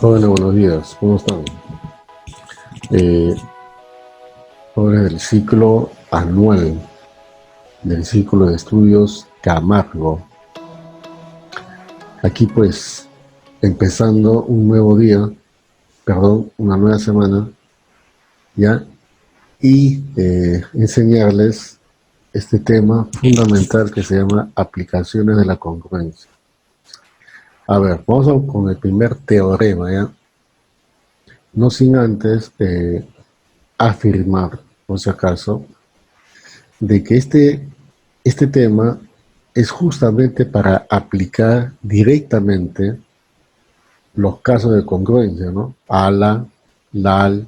Jóvenes, buenos días, ¿cómo están? Eh, Jóvenes del ciclo anual, del ciclo de estudios Camargo. Aquí pues, empezando un nuevo día, una nueva semana, ¿ya? Y enseñarles este tema fundamental que se llama aplicaciones de la congruencia. A ver, vamos con el primer teorema, ¿ya? No sin antes afirmar, por si acaso, de que este tema es justamente para aplicar directamente los casos de congruencia, ¿no? Ala, lal,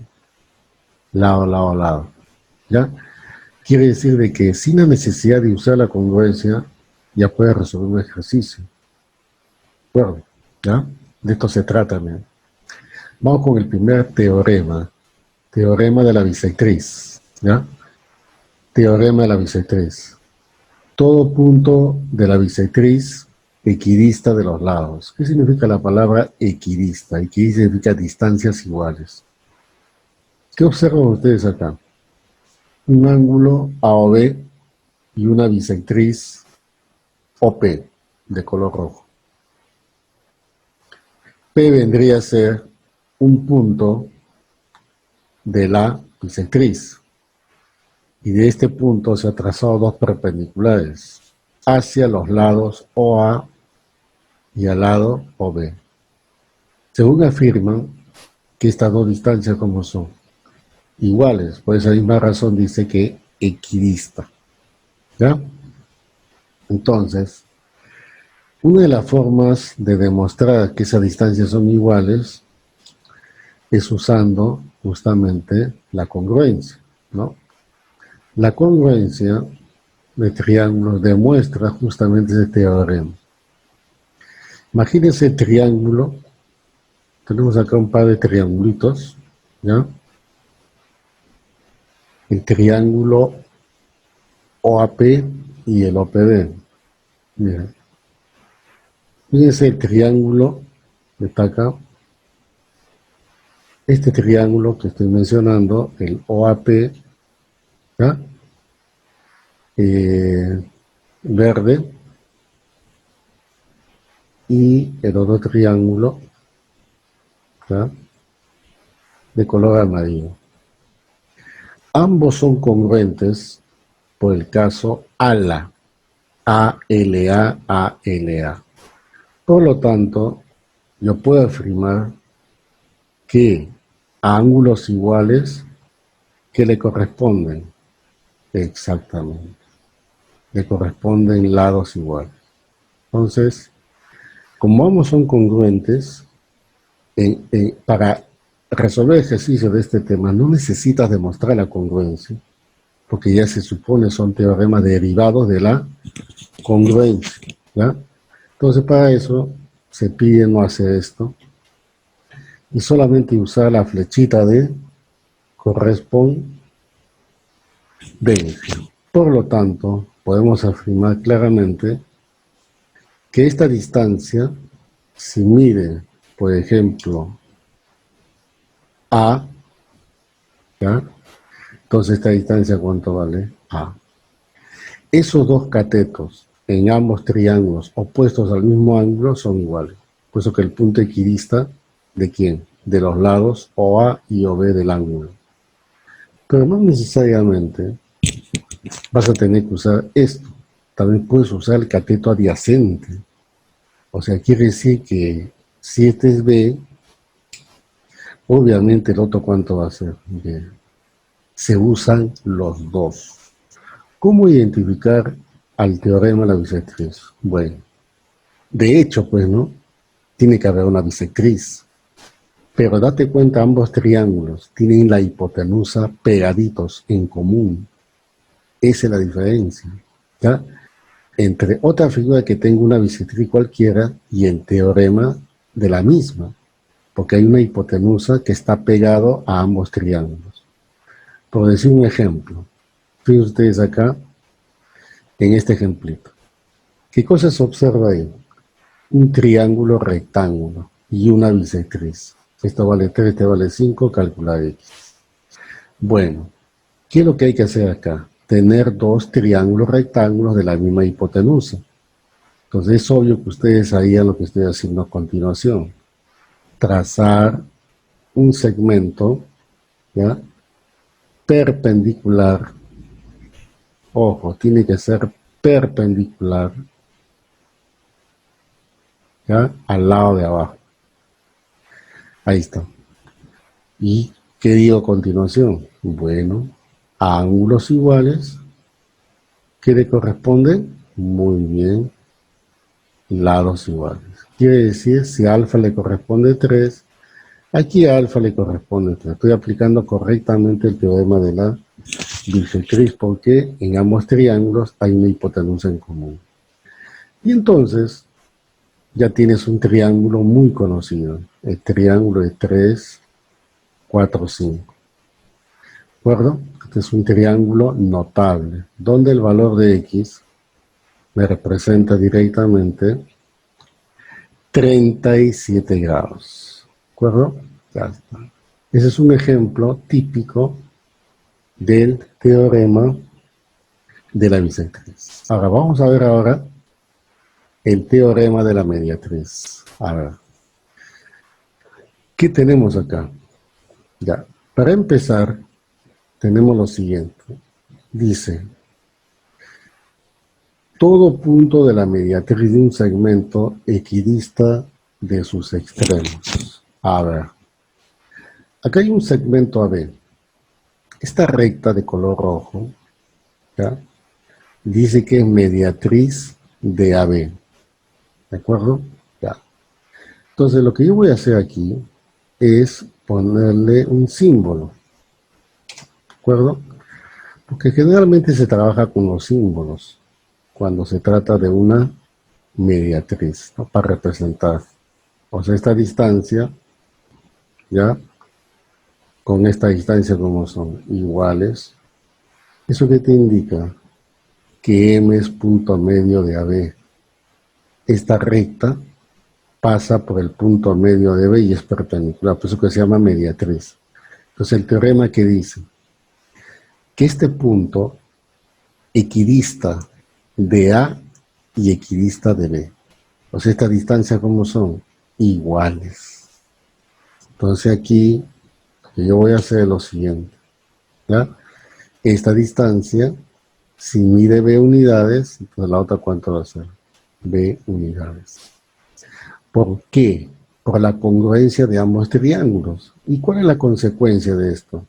lado, lado, lado. ¿Ya? Quiere decir de que sin la necesidad de usar la congruencia, ya puedes resolver un ejercicio. Bueno, ¿ya? De esto se trata, ¿no? Vamos con el primer teorema. Teorema de la bisectriz, ¿ya? Teorema de la bisectriz. Todo punto de la bisectriz equidista de los lados. ¿Qué significa la palabra equidista? Equidista significa distancias iguales. ¿Qué observan ustedes acá? Un ángulo AOB y una bisectriz OP de color rojo. P vendría a ser un punto de la bisectriz. Y de este punto se han trazado dos perpendiculares hacia los lados OA y al lado OB. Según afirman que estas dos distancias como son iguales, por esa misma razón dice que equidista. ¿Ya? Entonces, una de las formas de demostrar que esas distancias son iguales es usando justamente la congruencia, ¿no? La congruencia de triángulos demuestra justamente ese teorema. Imagínense el triángulo. Tenemos acá un par de triangulitos, ¿ya? El triángulo OAP y el OPB. Miren. Fíjense el triángulo que está acá. Este triángulo que estoy mencionando, el OAP, ¿ya? Verde, y el otro triángulo, ¿ya? De color amarillo. Ambos son congruentes por el caso ALA, A-L-A, A-L-A. Por lo tanto, yo puedo afirmar que a ángulos iguales, ¿qué le corresponden? Exactamente. Le corresponden lados iguales. Entonces, como ambos son congruentes, para resolver ejercicios de este tema no necesitas demostrar la congruencia, porque ya se supone son teoremas derivados de la congruencia, ¿ya? Entonces, para eso se pide no hacer esto y solamente usar la flechita de correspondencia. Por lo tanto, podemos afirmar claramente que esta distancia, si mide, por ejemplo, A, ¿ya? Entonces esta distancia, ¿cuánto vale? A. Esos dos catetos en ambos triángulos opuestos al mismo ángulo son iguales. Por eso que el punto equidista, ¿de quién? De los lados OA y OB del ángulo. Pero no necesariamente vas a tener que usar esto. También puedes usar el cateto adyacente. O sea, quiere decir que si este es B, obviamente el otro ¿cuánto va a ser? B. Se usan los dos. ¿Cómo identificar al teorema de la bisectriz? Bueno, de hecho, pues, ¿no? Tiene que haber una bisectriz. Pero date cuenta, ambos triángulos tienen la hipotenusa pegaditos en común. Esa es la diferencia, ¿ya? Entre otra figura que tenga una bisectriz cualquiera y el teorema de la misma, porque hay una hipotenusa que está pegado a ambos triángulos. Por decir un ejemplo, fíjense ustedes acá, en este ejemplito. ¿Qué cosa se observa ahí? Un triángulo rectángulo y una bisectriz. Esto vale 3, este vale 5, calcular X. Bueno, ¿qué es lo que hay que hacer acá? Tener dos triángulos rectángulos de la misma hipotenusa. Entonces es obvio que ustedes harían lo que estoy haciendo a continuación. Trazar un segmento, ¿ya?, perpendicular. Ojo, tiene que ser perpendicular, ¿ya?, al lado de abajo. Ahí está. ¿Y qué digo a continuación? Bueno, a ángulos iguales, ¿qué le corresponden? Muy bien, lados iguales. Quiere decir, si a alfa le corresponde 3, aquí a alfa le corresponde 3. Estoy aplicando correctamente el teorema de la bisectriz porque en ambos triángulos hay una hipotenusa en común. Y entonces ya tienes un triángulo muy conocido, el triángulo de 3, 4, 5. ¿De acuerdo? Este es un triángulo notable, donde el valor de X me representa directamente 37 grados. ¿De acuerdo? Ya está. Ese es un ejemplo típico del teorema de la bisectriz. Ahora vamos a ver ahora el teorema de la mediatriz. A ver, ¿qué tenemos acá? Ya, para empezar, tenemos lo siguiente. Dice, todo punto de la mediatriz de un segmento equidista de sus extremos. A ver, acá hay un segmento AB. Esta recta de color rojo, ¿ya?, dice que es mediatriz de AB. ¿De acuerdo? Ya. Entonces lo que yo voy a hacer aquí es ponerle un símbolo. ¿De acuerdo? Porque generalmente se trabaja con los símbolos cuando se trata de una mediatriz, ¿no?, para representar. O sea, esta distancia, ¿ya?, con esta distancia como son iguales. ¿Eso qué te indica? Que M es punto medio de AB. Esta recta pasa por el punto medio de B y es perpendicular, por eso que se llama mediatriz. Entonces el teorema que dice que este punto equidista de A y equidista de B. O sea, esta distancia, ¿cómo son? Iguales. Entonces aquí yo voy a hacer lo siguiente, ¿ya? Esta distancia, si mide B unidades, entonces la otra, ¿cuánto va a ser? B unidades. ¿Por qué? Por la congruencia de ambos triángulos. ¿Y cuál es la consecuencia de esto?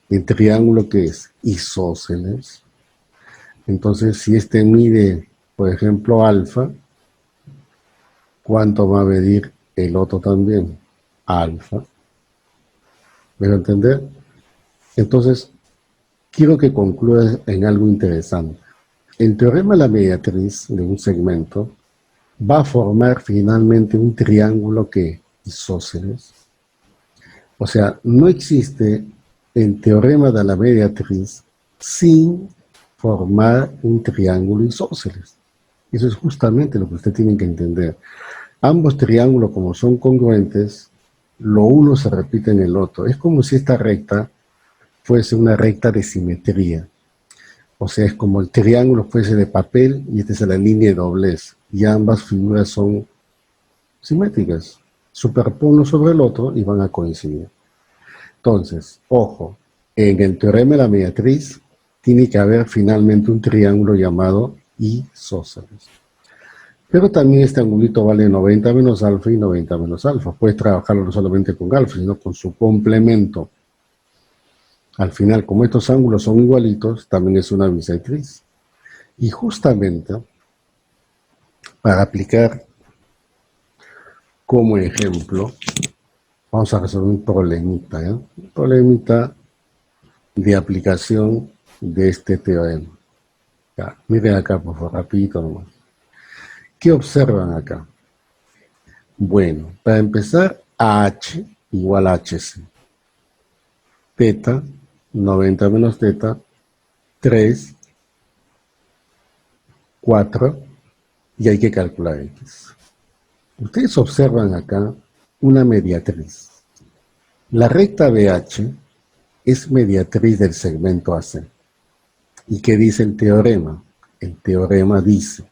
El triángulo que es isósceles. Entonces, si este mide, por ejemplo, alfa, ¿cuánto va a medir el otro también? Alfa. ¿Me va a entender? Entonces, quiero que concluyas en algo interesante. El teorema de la mediatriz de un segmento va a formar finalmente un triángulo que isósceles. O sea, no existe el teorema de la mediatriz sin formar un triángulo isósceles. Eso es justamente lo que usted tiene que entender. Ambos triángulos, como son congruentes, lo uno se repite en el otro. Es como si esta recta fuese una recta de simetría. O sea, es como el triángulo fuese de papel y esta es la línea de doblez. Y ambas figuras son simétricas. Superponlo sobre el otro y van a coincidir. Entonces, ojo, en el teorema de la mediatriz tiene que haber finalmente un triángulo llamado isósceles. Pero también este angulito vale 90 menos alfa y 90 menos alfa. Puedes trabajarlo no solamente con alfa, sino con su complemento. Al final, como estos ángulos son igualitos, también es una bisectriz. Y justamente, para aplicar como ejemplo, vamos a resolver un problemita, ¿eh? Un problemita de aplicación de este teorema. Ya, miren acá, por favor, rapidito nomás. ¿Qué observan acá? Bueno, para empezar, AH igual a HC. Teta, 90 menos teta, 3, 4, y hay que calcular X. Ustedes observan acá una mediatriz. La recta BH es mediatriz del segmento AC. ¿Y qué dice el teorema? El teorema dice,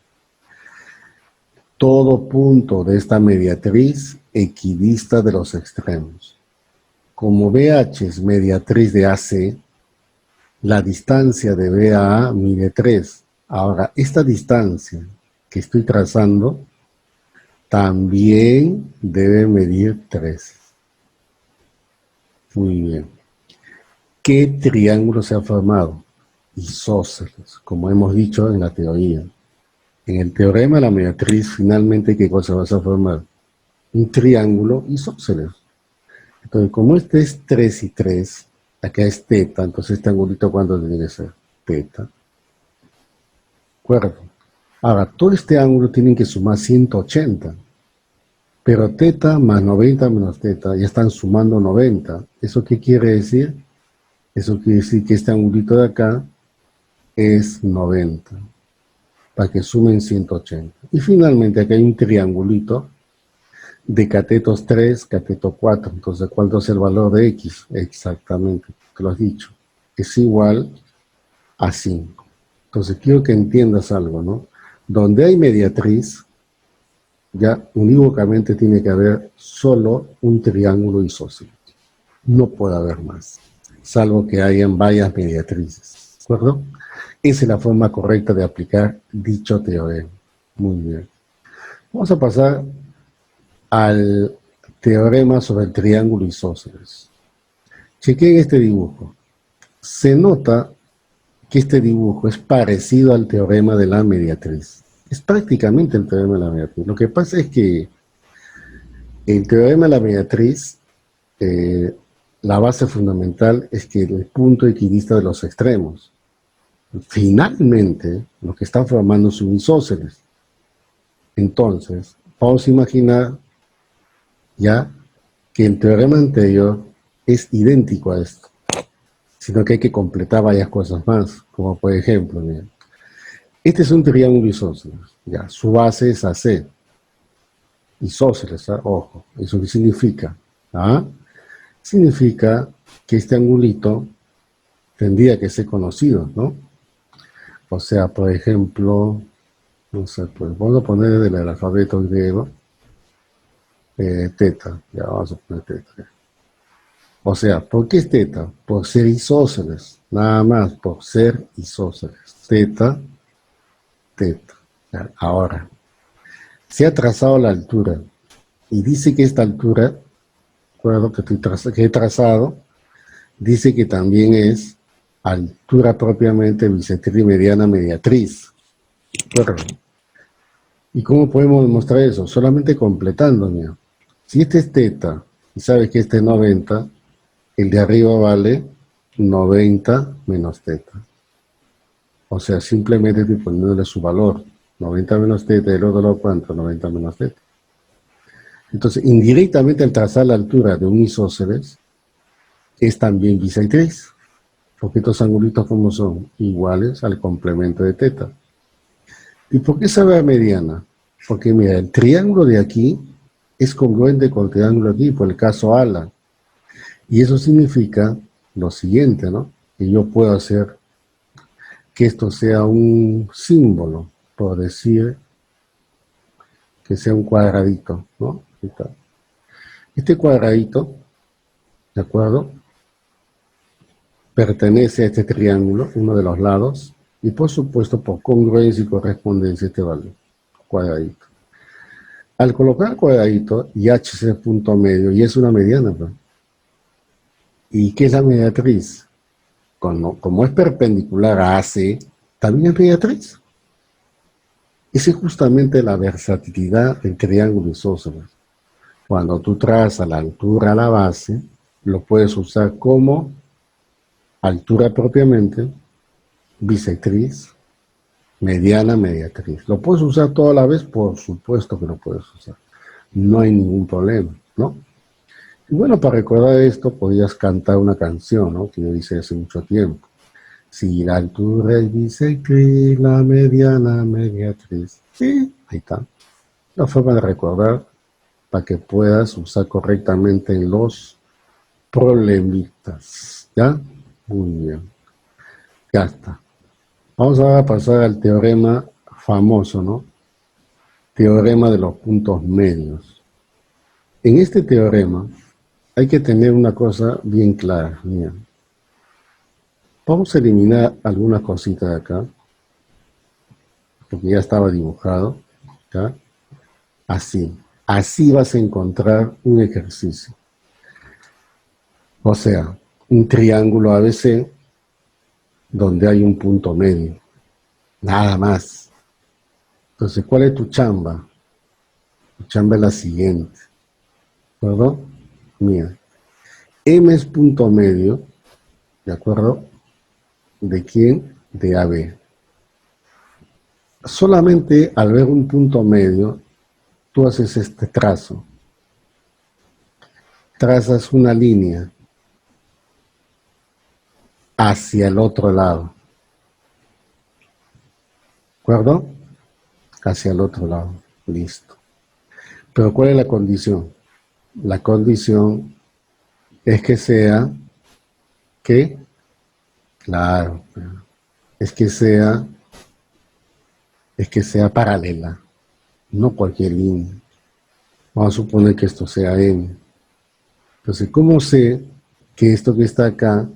todo punto de esta mediatriz equidista de los extremos. Como BH es mediatriz de AC, la distancia de B a A mide 3. Ahora, esta distancia que estoy trazando también debe medir 3. Muy bien. ¿Qué triángulo se ha formado? Isósceles, como hemos dicho en la teoría. En el teorema de la mediatriz, finalmente, ¿qué cosa vas a formar? Un triángulo isósceles. Entonces, como este es 3 y 3, acá es teta, entonces este angulito, ¿cuánto tiene que ser? Teta. ¿De acuerdo? Ahora, todo este ángulo tienen que sumar 180. Pero teta más 90 menos teta, ya están sumando 90. ¿Eso qué quiere decir? Eso quiere decir que este angulito de acá es 90, para que sumen 180. Y finalmente acá hay un triangulito de catetos 3, cateto 4. Entonces, ¿cuánto es el valor de X? Exactamente, te lo has dicho. Es igual a 5. Entonces, quiero que entiendas algo, ¿no? Donde hay mediatriz, ya unívocamente tiene que haber solo un triángulo isósceles. No puede haber más, salvo que hayan varias mediatrices. ¿De acuerdo? Esa es la forma correcta de aplicar dicho teorema. Muy bien. Vamos a pasar al teorema sobre el triángulo isósceles. Chequen este dibujo. Se nota que este dibujo es parecido al teorema de la mediatriz. Es prácticamente el teorema de la mediatriz. Lo que pasa es que el teorema de la mediatriz, la base fundamental es que el punto equidista de los extremos. Finalmente, lo que están formando son isósceles. Entonces, vamos a imaginar ya que el teorema anterior es idéntico a esto, sino que hay que completar varias cosas más, como por ejemplo, mira, este es un triángulo isósceles, ya, su base es AC, isósceles, ¿ah? Ojo, ¿eso qué significa? ¿Ah? Significa que este angulito tendría que ser conocido, ¿no? O sea, por ejemplo, no sé, pues vamos a poner del alfabeto griego, teta, ya vamos a poner teta. O sea, ¿por qué es teta? Por ser isósceles, nada más, por ser isósceles. Teta, teta. Ya, ahora, se ha trazado la altura y dice que esta altura, recuerdo que he trazado, dice que también es altura propiamente bisectriz mediana mediatriz. ¿Recuerdo? ¿Y cómo podemos demostrar eso? Solamente completando, mira. Si este es teta y sabes que este es 90, el de arriba vale 90 menos teta. O sea, simplemente estoy poniéndole su valor. 90 menos teta, y el otro lado, ¿cuánto? 90 menos teta. Entonces, indirectamente al trazar la altura de un isósceles, es también bisectriz. Porque estos angulitos, como son? Iguales al complemento de teta. ¿Y por qué sabe a mediana? Porque mira, el triángulo de aquí es congruente con el triángulo aquí, por el caso ala. Y eso significa lo siguiente, ¿no? Que yo puedo hacer que esto sea un símbolo, por decir que sea un cuadradito, ¿no? Este cuadradito, ¿de acuerdo? Pertenece a este triángulo, uno de los lados, y por supuesto por congruencia y correspondencia este valor, cuadradito. Al colocar cuadradito y h es el punto medio, y es una mediana, ¿no? ¿Y qué es la mediatriz? Como es perpendicular a AC, también es mediatriz. Esa es justamente la versatilidad del triángulo isósceles. Cuando tú trazas la altura a la base, lo puedes usar como altura propiamente, bisectriz, mediana, mediatriz. ¿Lo puedes usar toda la vez? Por supuesto que lo puedes usar. No hay ningún problema, ¿no? Y bueno, para recordar esto, podías cantar una canción, ¿no? Que yo hice hace mucho tiempo. Si la altura es bisectriz, la mediana, mediatriz. Sí, ahí está. La forma de recordar para que puedas usar correctamente en los problemitas. ¿Ya? Muy bien. Ya está. Vamos ahora a pasar al teorema famoso, ¿no? Teorema de los puntos medios. En este teorema hay que tener una cosa bien clara. Mira. Vamos a eliminar algunas cositas de acá, porque ya estaba dibujado. ¿Ya? Así. Así vas a encontrar un ejercicio. O sea, un triángulo ABC donde hay un punto medio. Nada más. Entonces, ¿cuál es tu chamba? Tu chamba es la siguiente. ¿De acuerdo? Mira, M es punto medio, ¿de acuerdo? ¿De quién? De AB. Solamente al ver un punto medio, tú haces este trazo. Trazas una línea hacia el otro lado. ¿De acuerdo? Hacia el otro lado. Listo. Pero ¿cuál es la condición? La condición es que sea, ¿qué? Claro, es que sea paralela, no cualquier línea. Vamos a suponer que esto sea M. Entonces, ¿cómo sé que esto que está acá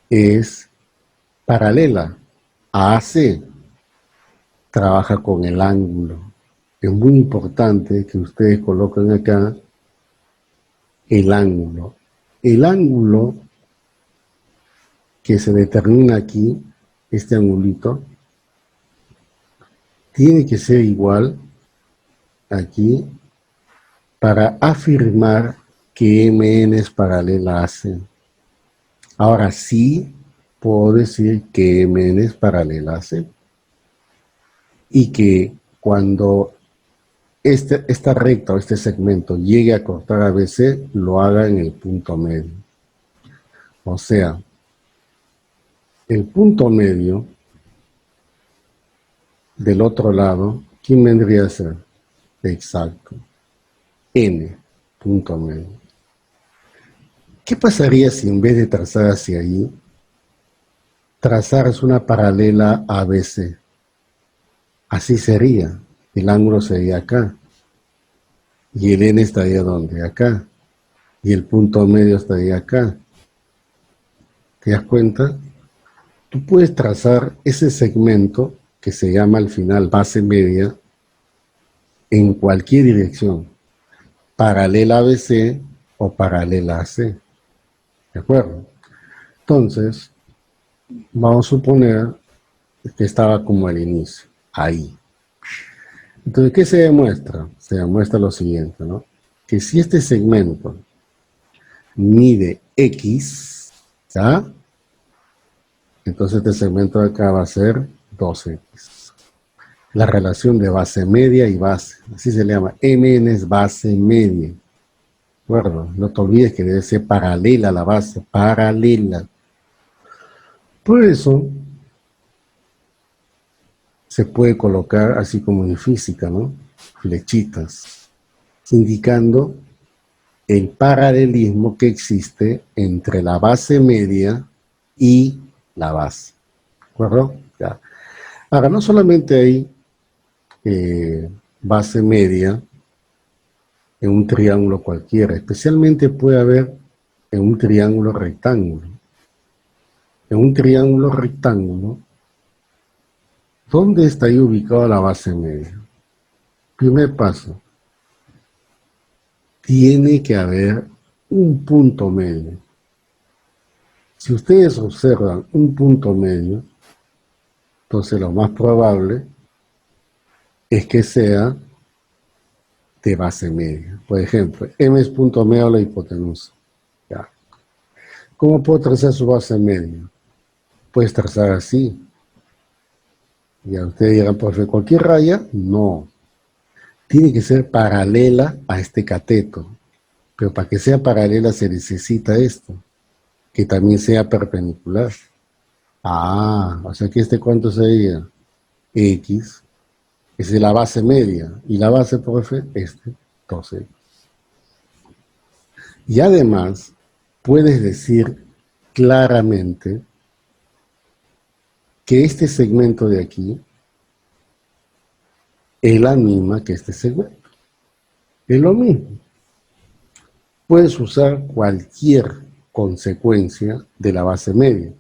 es paralela a AC? Trabaja con el ángulo. Es muy importante que ustedes coloquen acá el ángulo. El ángulo que se determina aquí, este angulito, tiene que ser igual aquí para afirmar que MN es paralela a C. Ahora sí puedo decir que MN es paralela a C. Y que cuando esta recta o este segmento llegue a cortar a BC, lo haga en el punto medio. O sea, el punto medio del otro lado, ¿quién vendría a ser? Exacto. N, punto medio. ¿Qué pasaría si en vez de trazar hacia ahí, trazaras una paralela a ABC? Así sería. El ángulo sería acá. Y el N estaría ¿dónde? Acá. Y el punto medio estaría acá. ¿Te das cuenta? Tú puedes trazar ese segmento que se llama al final base media en cualquier dirección, paralela a BC o paralela a C. ¿De acuerdo? Entonces, vamos a suponer que estaba como al inicio, ahí. Entonces, ¿qué se demuestra? Se demuestra lo siguiente, ¿no? Que si este segmento mide X, ¿ya? Entonces este segmento de acá va a ser 2X. La relación de base media y base, así se le llama. MN es base media. ¿De acuerdo? No te olvides que debe ser paralela a la base, paralela. Por eso se puede colocar, así como en física, ¿no? Flechitas, indicando el paralelismo que existe entre la base media y la base. ¿De acuerdo? Ya. Ahora, no solamente hay base media en un triángulo cualquiera, especialmente puede haber en un triángulo rectángulo. En un triángulo rectángulo, ¿dónde está ahí ubicada la base media? Primer paso, tiene que haber un punto medio. Si ustedes observan un punto medio, entonces lo más probable es que sea de base media. Por ejemplo, M es punto medio de la hipotenusa. ¿Ya? ¿Cómo puedo trazar su base media? Puedes trazar así. Y a ustedes dirán, profe, ¿cualquier raya? No. Tiene que ser paralela a este cateto. Pero para que sea paralela se necesita esto, que también sea perpendicular. Ah, o sea que este ¿cuánto sería? X. Esa es la base media. Y la base, profe, este, 12. Y además, puedes decir claramente que este segmento de aquí es la misma que este segmento. Es lo mismo. Puedes usar cualquier consecuencia de la base media,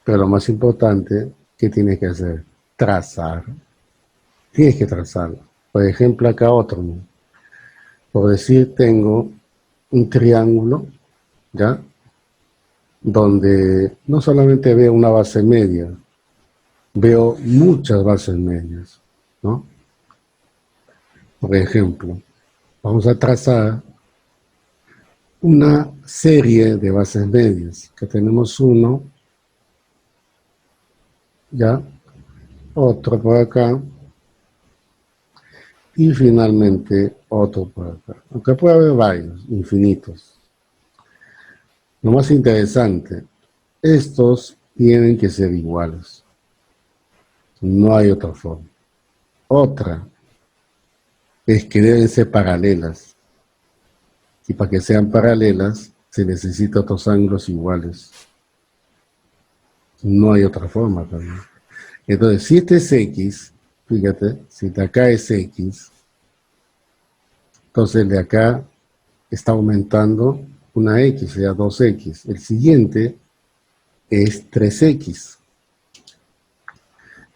pero lo más importante, ¿qué tienes que hacer? Trazar. Tienes que trazarlo. Por ejemplo, acá otro, ¿no? Por decir, tengo un triángulo, ¿ya? Donde no solamente veo una base media, veo muchas bases medias, ¿no? Por ejemplo, vamos a trazar una serie de bases medias, que tenemos uno, ¿ya? Otro por acá, y finalmente otro por acá. Aunque puede haber varios, infinitos. Lo más interesante, estos tienen que ser iguales. No hay otra forma. Otra es que deben ser paralelas. Y para que sean paralelas, se necesitan otros ángulos iguales. No hay otra forma también. Entonces, si este es X, fíjate, si de acá es X, entonces el de acá está aumentando una X, sea 2X. El siguiente es 3X.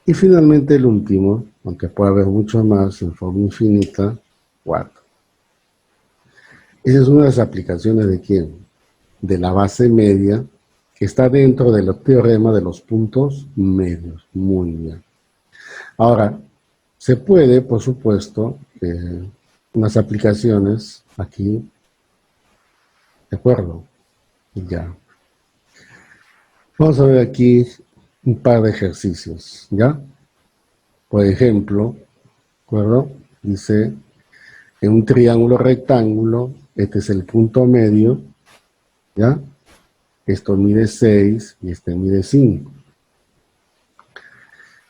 Y finalmente el último, aunque puede haber mucho más en forma infinita, 4. Esa es una de las aplicaciones de ¿quién? De la base media, que está dentro del teorema de los puntos medios. Muy bien. Ahora, se puede, por supuesto, unas aplicaciones aquí, ¿de acuerdo? Ya. Vamos a ver aquí un par de ejercicios, ¿ya? Por ejemplo, ¿de acuerdo? Dice, en un triángulo rectángulo, este es el punto medio, ¿ya? Esto mide 6 y este mide 5.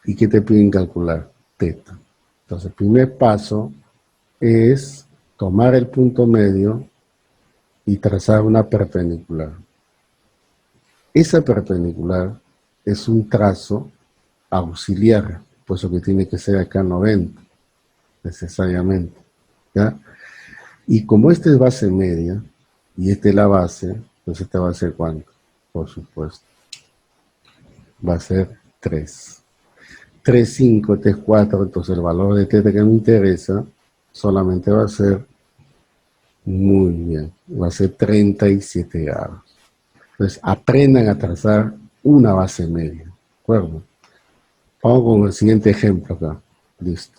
¿Y qué te piden calcular? Teta. Entonces, el primer paso es tomar el punto medio y trazar una perpendicular. Esa perpendicular es un trazo auxiliar, puesto que tiene que ser acá 90, necesariamente, ¿ya? Y como esta es base media, y esta es la base, pues esta va a ser ¿cuánto? Por supuesto, va a ser 3. 3, 5, este es 4, entonces el valor de teta que me interesa solamente va a ser, muy bien, va a ser 37 grados. Entonces, aprendan a trazar una base media, ¿de acuerdo? Vamos con el siguiente ejemplo acá. Listo.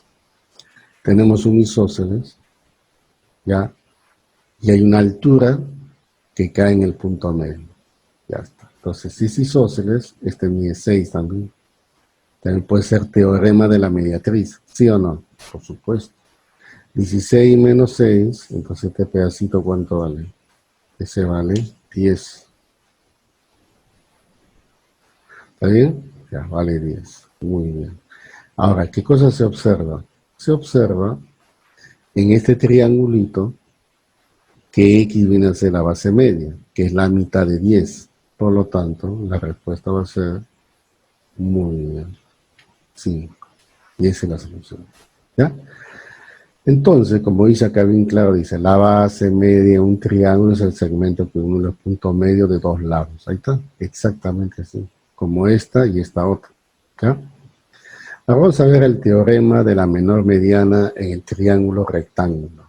Tenemos un isósceles, ¿ya? Y hay una altura que cae en el punto medio. Ya está. Entonces, si es isósceles, este mide 6 también. También puede ser teorema de la mediatriz, ¿sí o no? Por supuesto. 16 menos 6, entonces este pedacito, ¿cuánto vale? Ese vale 10. ¿Está bien? Ya, vale 10. Muy bien. Ahora, ¿qué cosa se observa? Se observa en este triangulito que X viene a ser la base media, que es la mitad de 10. Por lo tanto, la respuesta va a ser muy bien, 5. Y esa es la solución. ¿Ya? Entonces, como dice acá bien claro, dice la base media de un triángulo es el segmento que une los puntos medios de dos lados. Ahí está, exactamente así, como esta y esta otra. ¿Ya? Ahora vamos a ver el teorema de la menor mediana en el triángulo rectángulo.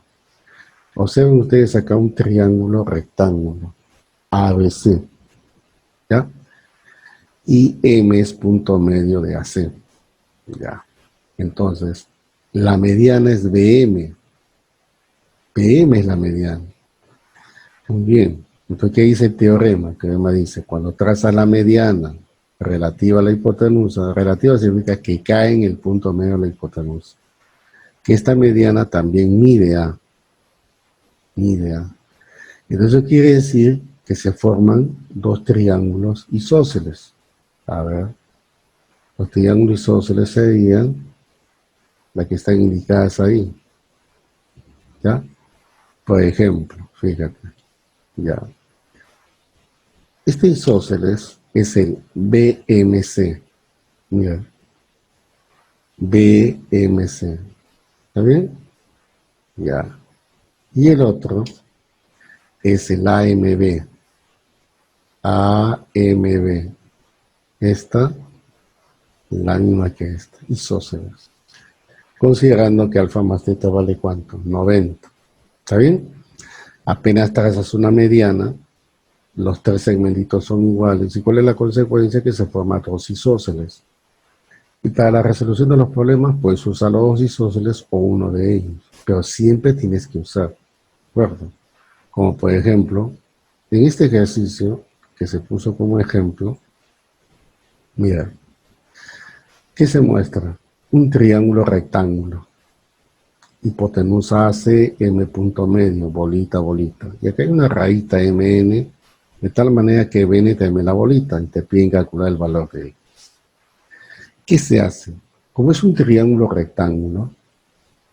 Observen ustedes acá un triángulo rectángulo, ABC, ¿ya? Y M es punto medio de AC, ¿ya? Entonces, la mediana es BM. BM es la mediana. Muy bien. Entonces, ¿qué dice el teorema? El teorema dice, cuando traza la mediana relativa a la hipotenusa, relativa significa que cae en el punto medio de la hipotenusa, que esta mediana también mide A. Mide A. Entonces, eso quiere decir que se forman dos triángulos isósceles. A ver, los triángulos isósceles serían las que están indicadas ahí. ¿Ya? Por ejemplo, fíjate, ya. Este isósceles es el BMC. Mira, BMC. ¿Está bien? Ya. Y el otro es el AMB. AMB. Esta, la misma que esta, isósceles. Considerando que alfa más teta vale ¿cuánto? 90. ¿Está bien? Apenas trazas una mediana, los tres segmentitos son iguales. ¿Y cuál es la consecuencia? Que se forman dos isósceles. Y para la resolución de los problemas, puedes usar los dos isósceles o uno de ellos. Pero siempre tienes que usar, ¿de acuerdo? Como por ejemplo, en este ejercicio que se puso como ejemplo, mira, ¿qué se muestra? Un triángulo rectángulo. Hipotenusa AC, M punto medio, bolita, bolita. Y acá hay una rayita MN, de tal manera que Bn te la bolita y te piden calcular el valor de X. ¿Qué se hace? Como es un triángulo rectángulo,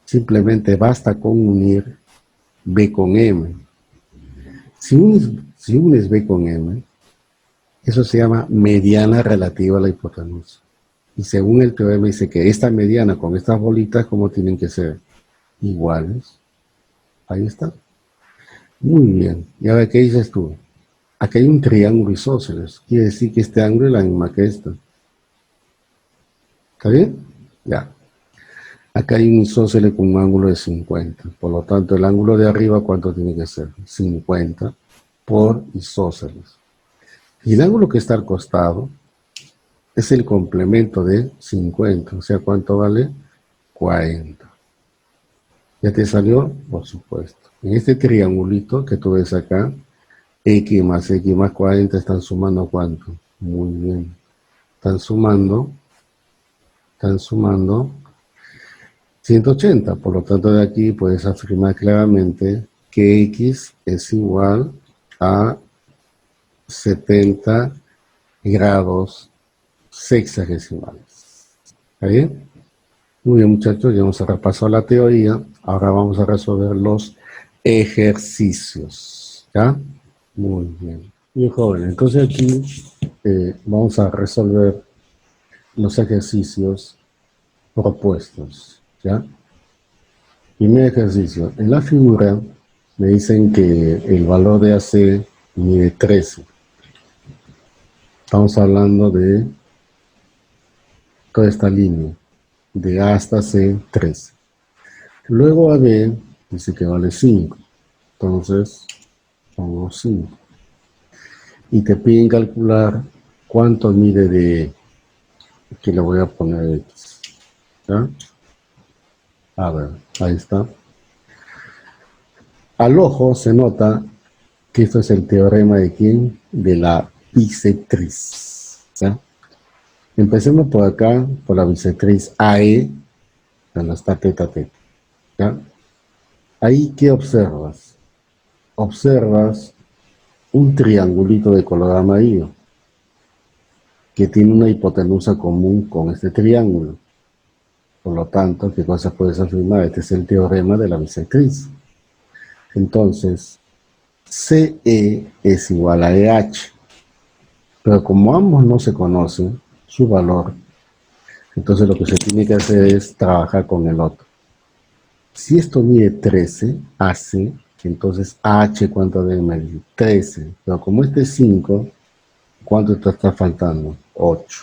simplemente basta con unir B con M. Si unes B con M, eso se llama mediana relativa a la hipotenusa. Y según el teorema dice que esta mediana con estas bolitas, ¿cómo tienen que ser? Iguales. Ahí está. Muy bien. ¿Y ahora qué dices tú? Aquí hay un triángulo isósceles. Quiere decir que este ángulo es la misma que esta. ¿Está bien? Ya. Acá hay un isósceles con un ángulo de 50. Por lo tanto, el ángulo de arriba, ¿cuánto tiene que ser? 50 por isósceles. Y el ángulo que está al costado es el complemento de 50. O sea, ¿cuánto vale? 40. ¿Ya te salió? Por supuesto. En este triangulito que tú ves acá, X más 40 están sumando ¿cuánto? Muy bien. Están sumando 180. Por lo tanto, de aquí puedes afirmar claramente que X es igual a 70 grados sexagesimales. ¿Está bien? Muy bien, muchachos, ya hemos repasado la teoría. Ahora vamos a resolver los ejercicios. ¿Ya? Muy bien. Bien, joven. Entonces aquí vamos a resolver los ejercicios propuestos. ¿Ya? Primer ejercicio. En la figura me dicen que el valor de AC mide 13. Estamos hablando de toda esta línea, de A hasta C, 13. Luego AB dice que vale 5. Entonces, pongo 5. Y te piden calcular cuánto mide de... Aquí le voy a poner X. ¿Ya? A ver, ahí está. Al ojo se nota que esto es el teorema de quién? De la bisectriz. ¿Ya? Empecemos por acá, por la bisectriz AE, donde está teta, teta. ¿Ya? Ahí, ¿qué observas? Observas un triangulito de color amarillo que tiene una hipotenusa común con este triángulo. Por lo tanto, ¿qué cosa puedes afirmar? Este es el teorema de la bisectriz. Entonces, CE es igual a EH. Pero como ambos no se conocen su valor, entonces lo que se tiene que hacer es trabajar con el otro. Si esto mide 13, AC, entonces AH, ¿cuánto debe medir? 13. Pero como este es 5, ¿cuánto te está faltando? 8.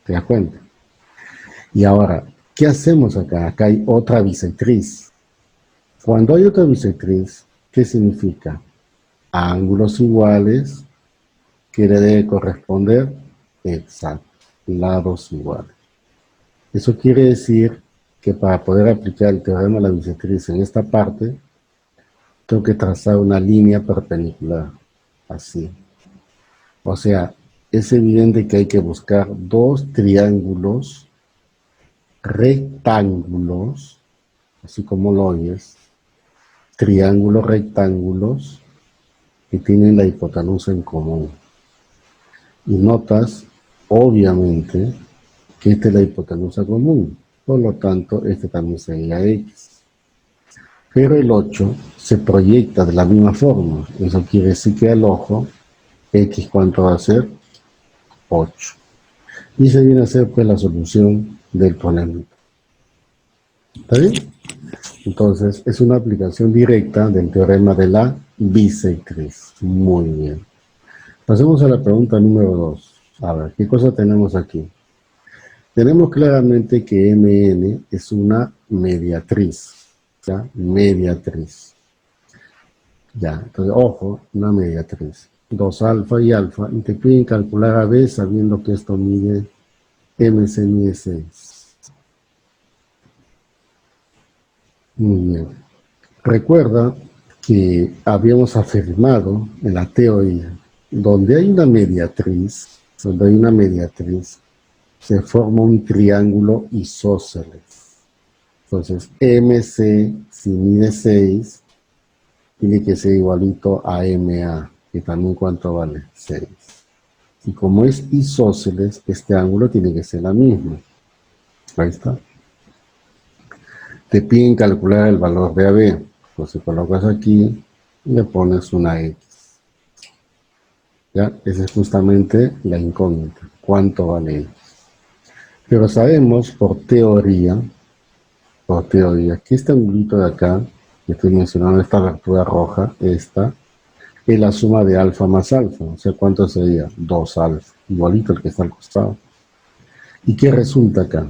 ¿Te das cuenta? Y ahora, ¿qué hacemos acá? Acá hay otra bisectriz. Cuando hay otra bisectriz, ¿qué significa? Ángulos iguales, que le debe corresponder, exacto, lados iguales. Eso quiere decir que para poder aplicar el teorema de la bisectriz en esta parte, tengo que trazar una línea perpendicular, así. O sea, es evidente que hay que buscar dos triángulos rectángulos, así como lo oyes, triángulos rectángulos que tienen la hipotenusa en común. Y notas, obviamente, que esta es la hipotenusa común. Por lo tanto, este también sería X. Pero el 8 se proyecta de la misma forma. Eso quiere decir que al ojo X, ¿cuánto va a ser? 8. Y se viene a ser pues la solución del problema. ¿Está bien? Entonces, es una aplicación directa del teorema de la bisectriz. Muy bien. Pasemos a la pregunta número 2. A ver, ¿qué cosa tenemos aquí? Tenemos claramente que Mn es una mediatriz. ¿Ya? Mediatriz. Ya, entonces, ojo, una mediatriz. 2 alfa y alfa. Y te piden calcular a B sabiendo que esto mide MC mide 6. Muy bien. Recuerda que habíamos afirmado en la teoría, donde hay una mediatriz, se forma un triángulo isósceles. Entonces, MC, si mide 6, tiene que ser igualito a MA, que también ¿cuánto vale? 6. Y como es isósceles, este ángulo tiene que ser la misma. Ahí está. Te piden calcular el valor de AB. Entonces colocas aquí y le pones una X. ¿Ya? Esa es justamente la incógnita. ¿Cuánto vale X? Pero sabemos por teoría, que este angulito de acá, que estoy mencionando, esta abertura roja, esta, es la suma de alfa más alfa. O sea, ¿cuánto sería? 2 alfa. Igualito el que está al costado. ¿Y qué resulta acá?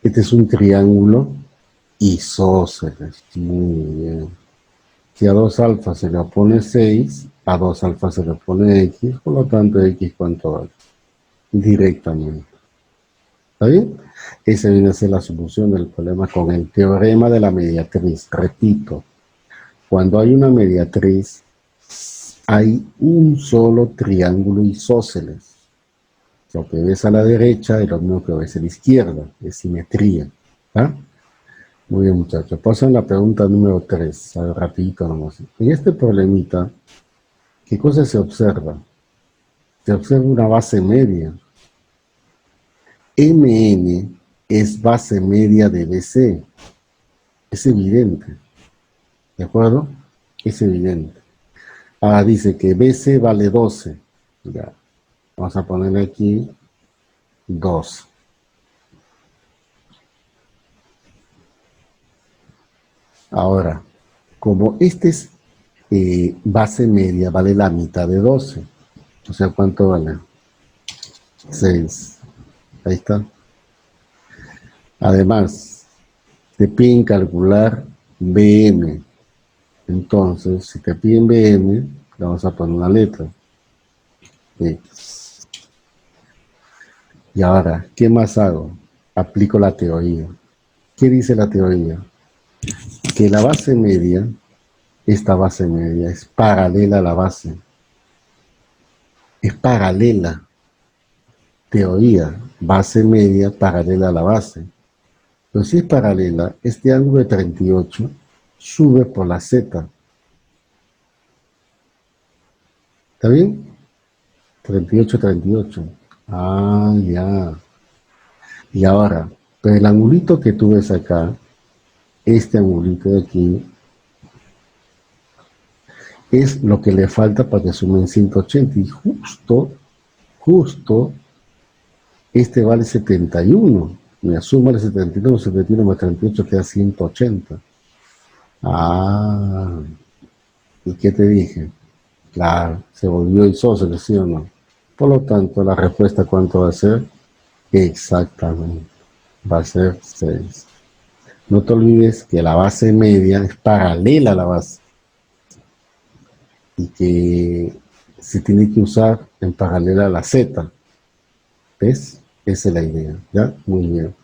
Este es un triángulo isósceles. Muy bien. Si a 2 alfa se le opone 6, a 2 alfa se le opone X, por lo tanto X ¿cuánto vale? Directamente. ¿Está bien? Esa viene a ser la solución del problema con el teorema de la mediatriz. Repito, cuando hay una mediatriz, hay un solo triángulo isósceles. Lo que ves a la derecha es lo mismo que ves a la izquierda, es simetría. ¿Ah? Muy bien, muchachos. Pasan la pregunta número 3. A ver, rapidito nomás. En este problemita, ¿qué cosa se observa? Se observa una base media. Mn es base media de BC. Es evidente. ¿De acuerdo? Es evidente. Ahora dice que BC vale 12. Ya. Vamos a ponerle aquí 12. Ahora, como este es base media, vale la mitad de 12. O sea, ¿cuánto vale? 6. Ahí está. Además, te piden calcular BM. Entonces, si te piden BM, le vamos a poner una letra. X. Y ahora, ¿qué más hago? Aplico la teoría. ¿Qué dice la teoría? Que la base media, esta base media, es paralela a la base. Es paralela. Teoría, base media paralela a la base. Entonces, si es paralela, este ángulo de 38 sube por la Z. ¿Está bien? 38, 38. Ah, ya. Y ahora, pero el angulito que tú ves acá, este angulito de aquí, es lo que le falta para que sumen 180. Y justo, este vale 71. Me suma el 71 más 38 queda 180. Ah, ¿y qué te dije? Claro, se volvió isósceles, ¿sí o no? Por lo tanto, la respuesta, ¿cuánto va a ser? Exactamente, va a ser 6. No te olvides que la base media es paralela a la base y que se tiene que usar en paralela a la Z. ¿Ves? Esa es la idea, ¿ya? Muy bien.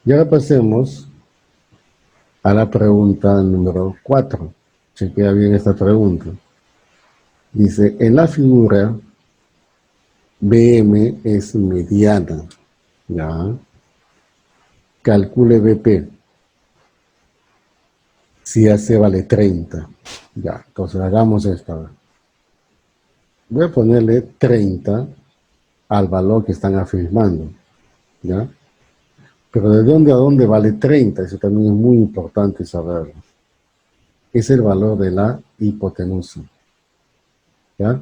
Y ahora pasemos a la pregunta número 4. Chequea bien esta pregunta. Dice, en la figura, BM es mediana, ¿ya? Calcule BP. Si AC vale 30. Ya, entonces hagamos esto. Voy a ponerle 30 al valor que están afirmando, ¿ya? Pero ¿de dónde a dónde vale 30? Eso también es muy importante saberlo. Es el valor de la hipotenusa, ¿ya?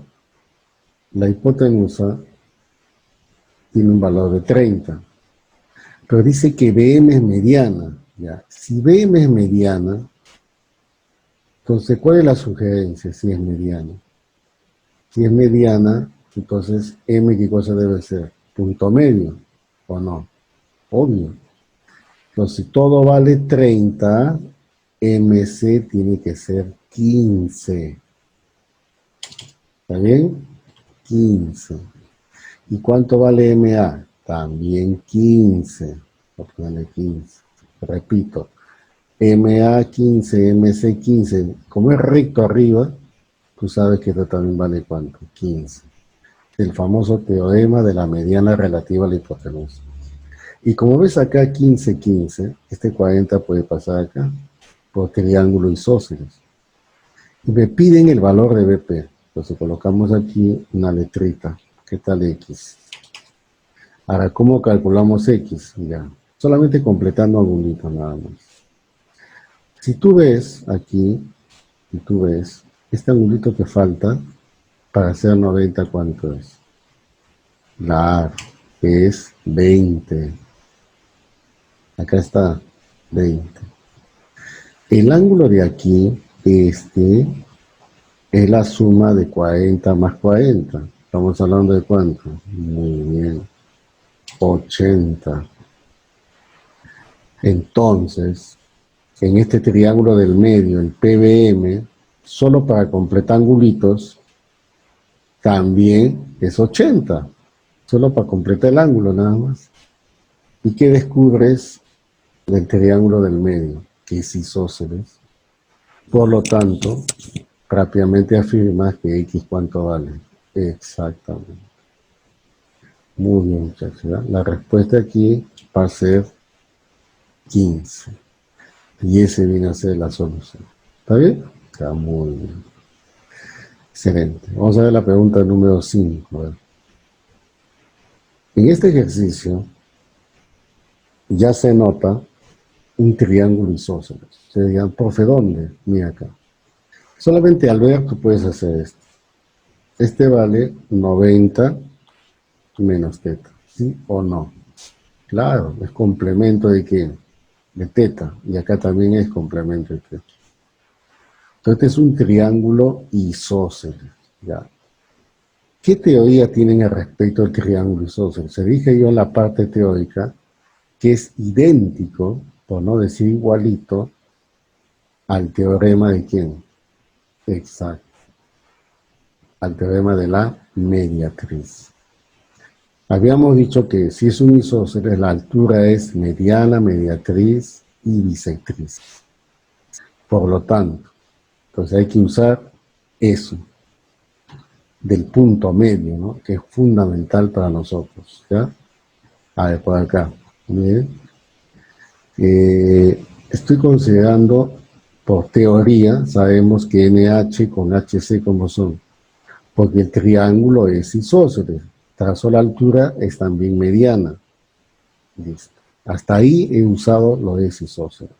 La hipotenusa tiene un valor de 30, pero dice que BM es mediana. ¿Ya? Si BM es mediana, entonces, ¿cuál es la sugerencia si es mediana? Si es mediana, entonces M, ¿qué cosa debe ser? Punto medio, ¿o no? Obvio. Entonces, si todo vale 30, MC tiene que ser 15. ¿Está bien? 15. ¿Y cuánto vale MA? También 15. Voy a ponerle 15. Repito, MA 15, MC 15. Como es recto arriba, tú sabes que esto también vale ¿cuánto? 15. El famoso teorema de la mediana relativa a la hipotenusa. Y como ves acá 15, 15, este 40 puede pasar acá por triángulo isósceles. Y me piden el valor de BP. Entonces colocamos aquí una letrita. ¿Qué tal X? Ahora, ¿cómo calculamos X? Ya, solamente completando angulitos nada más. Si tú ves aquí, si tú ves, este angulito que falta para hacer 90, ¿cuánto es? La es 20. Acá está, 20. El ángulo de aquí, este, es la suma de 40 más 40. Estamos hablando de cuánto. Muy bien. 80. Entonces, en este triángulo del medio, el PBM, solo para completar angulitos, también es 80. Solo para completar el ángulo nada más. ¿Y qué descubres del triángulo del medio? Que es isósceles. Por lo tanto, rápidamente afirmas que X cuánto vale. Exactamente. Muy bien, muchachos. ¿Ya? La respuesta aquí va a ser 15. Y ese viene a ser la solución. ¿Está bien? Está muy bien. Excelente. Vamos a ver la pregunta número 5. En este ejercicio ya se nota un triángulo isósceles. Se digan, profe, ¿dónde? Mira acá. Solamente al ver tú puedes hacer esto. Este vale 90 menos teta. ¿Sí o no? Claro, es complemento de qué? De teta. Y acá también es complemento de teta. Entonces este es un triángulo isósceles. ¿Ya? ¿Qué teoría tienen al respecto del triángulo isósceles? Se dije yo en la parte teórica que es idéntico, por no decir igualito, al teorema de quién. Exacto. Al teorema de la mediatriz. Habíamos dicho que si es un isósceles, la altura es mediana, mediatriz y bisectriz. Por lo tanto, entonces hay que usar eso, del punto medio, ¿no? Que es fundamental para nosotros, ¿ya? A ver, por acá. Miren. Estoy considerando, por teoría, sabemos que NH con HC como son, porque el triángulo es isósceles. Trazo la altura es también mediana. Listo. Hasta ahí he usado lo de isósceles.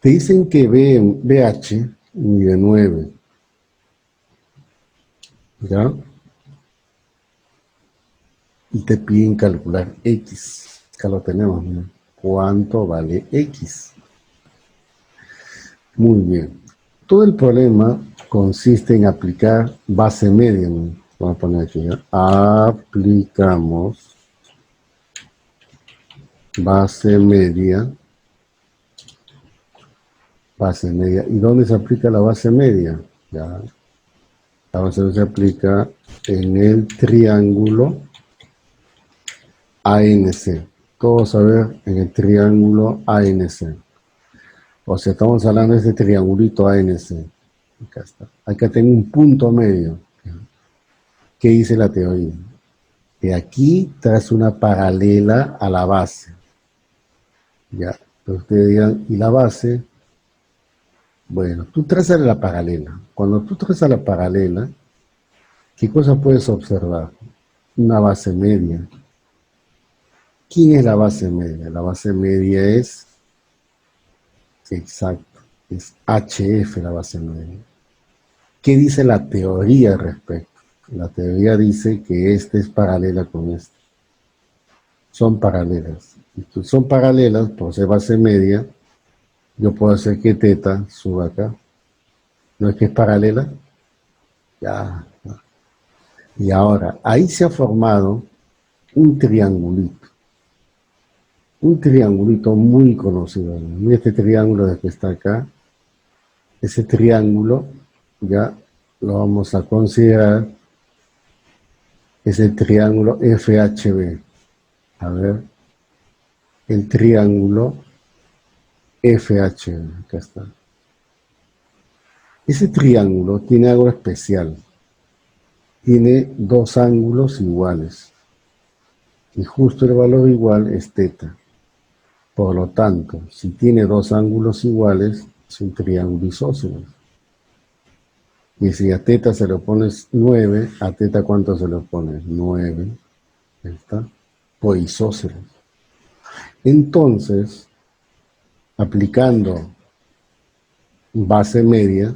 Te dicen que BH mide 9. ¿Ya? Y te piden calcular X. Acá lo tenemos, mira. ¿Cuánto vale X? Muy bien. Todo el problema consiste en aplicar base media, ¿no? Vamos a poner aquí, ¿ya? Aplicamos base media. Base media. ¿Y dónde se aplica la base media? Ya. La base media se aplica en el triángulo ANC. Todos a ver en el triángulo ANC. O sea, estamos hablando de este triangulito ANC. Acá está. Acá tengo un punto medio. ¿Qué dice la teoría? Que aquí trae una paralela a la base. Ya. Pero ustedes dirán, ¿y la base? Bueno, tú trazas la paralela. Cuando tú trazas la paralela, ¿qué cosa puedes observar? Una base media. ¿Quién es la base media? La base media es, exacto, es HF la base media. ¿Qué dice la teoría al respecto? La teoría dice que esta es paralela con esta. Son paralelas. Entonces, son paralelas, por ser base media, yo puedo hacer que teta suba acá. ¿No es que es paralela? Ya. Y ahora, ahí se ha formado un triangulito. Un triangulito muy conocido. Mira este triángulo de que está acá. Ese triángulo ya lo vamos a considerar, es el triángulo FHB. A ver, el triángulo FHB, acá está. Ese triángulo tiene algo especial. Tiene dos ángulos iguales. Y justo el valor igual es teta. Por lo tanto, si tiene dos ángulos iguales, es un triángulo isósceles. Y si a teta se le pones 9, ¿a teta cuánto se le pone? 9. Ahí está. Pues isósceles. Entonces, aplicando base media,